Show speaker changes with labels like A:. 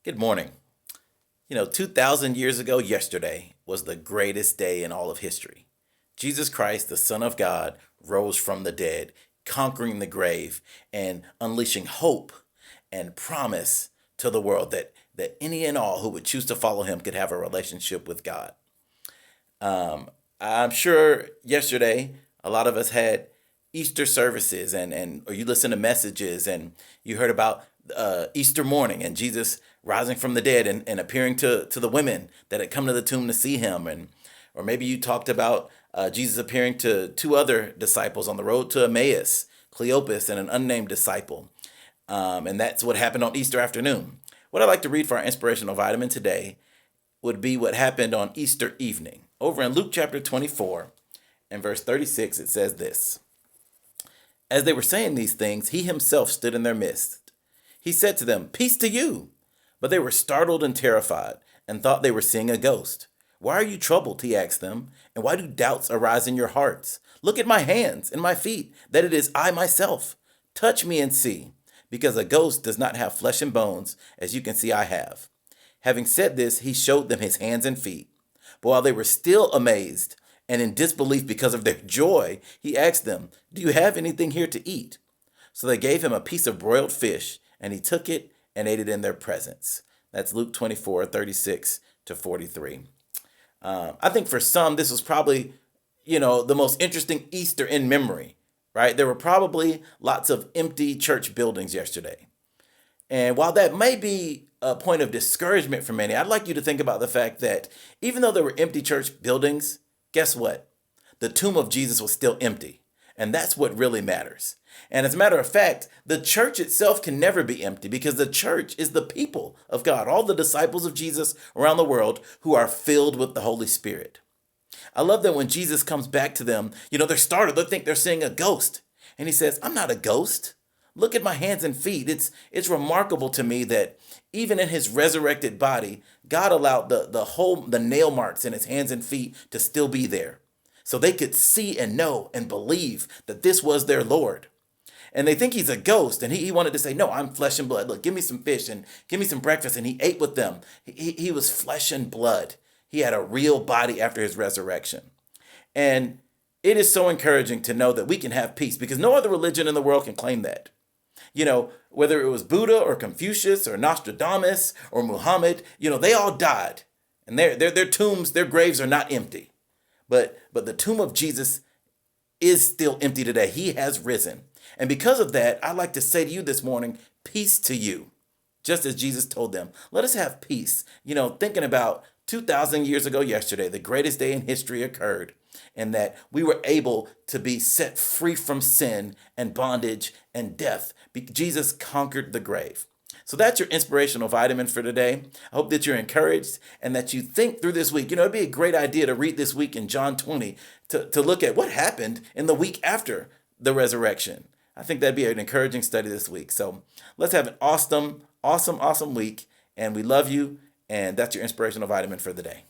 A: Good morning. 2,000 years ago yesterday was the greatest day in all of history. Jesus Christ, the Son of God, rose from the dead, conquering the grave and unleashing hope and promise to the world that any and all who would choose to follow him could have a relationship with God. I'm sure yesterday a lot of us had Easter services and or you listened to messages and you heard about Easter morning and Jesus rising from the dead and appearing to the women that had come to the tomb to see him, and or maybe you talked about Jesus appearing to two other disciples on the road to Emmaus, Cleopas and an unnamed disciple. And that's what happened on Easter afternoon. What I'd like to read for our inspirational vitamin today would be what happened on Easter evening. Over in Luke chapter 24 and verse 36, it says this: As they were saying these things, he himself stood in their midst. He said to them, "Peace to you." But they were startled and terrified and thought they were seeing a ghost. "Why are you troubled?" he asked them, "and why do doubts arise in your hearts? Look at my hands and my feet, that it is I myself. Touch me and see, because a ghost does not have flesh and bones, as you can see I have." Having said this, he showed them his hands and feet. But while they were still amazed and in disbelief because of their joy, he asked them, "Do you have anything here to eat?" So they gave him a piece of broiled fish, and he took it and ate it in their presence. That's Luke 24:36 to 43. I think for some, this was probably, the most interesting Easter in memory, right? There were probably lots of empty church buildings yesterday. And while that may be a point of discouragement for many, I'd like you to think about the fact that even though there were empty church buildings, guess what? The tomb of Jesus was still empty. And that's what really matters. And as a matter of fact, the church itself can never be empty because the church is the people of God, all the disciples of Jesus around the world who are filled with the Holy Spirit. I love that when Jesus comes back to them, they're startled. They think they're seeing a ghost. And he says, "I'm not a ghost. Look at my hands and feet." It's remarkable to me that even in his resurrected body, God allowed the nail marks in his hands and feet to still be there. So they could see and know and believe that this was their Lord. And they think he's a ghost. And he wanted to say, "No, I'm flesh and blood. Look, give me some fish and give me some breakfast." And he ate with them. He was flesh and blood. He had a real body after his resurrection. And it is so encouraging to know that we can have peace because no other religion in the world can claim that. Whether it was Buddha or Confucius or Nostradamus or Muhammad, they all died. And their tombs, their graves are not empty. But the tomb of Jesus is still empty today. He has risen. And because of that, I'd like to say to you this morning, peace to you. Just as Jesus told them, let us have peace. Thinking about 2,000 years ago yesterday, the greatest day in history occurred, and that we were able to be set free from sin and bondage and death. Jesus conquered the grave. So that's your inspirational vitamin for today. I hope that you're encouraged and that you think through this week. It'd be a great idea to read this week in John 20 to look at what happened in the week after the resurrection. I think that'd be an encouraging study this week. So let's have an awesome week. And we love you. And that's your inspirational vitamin for the day.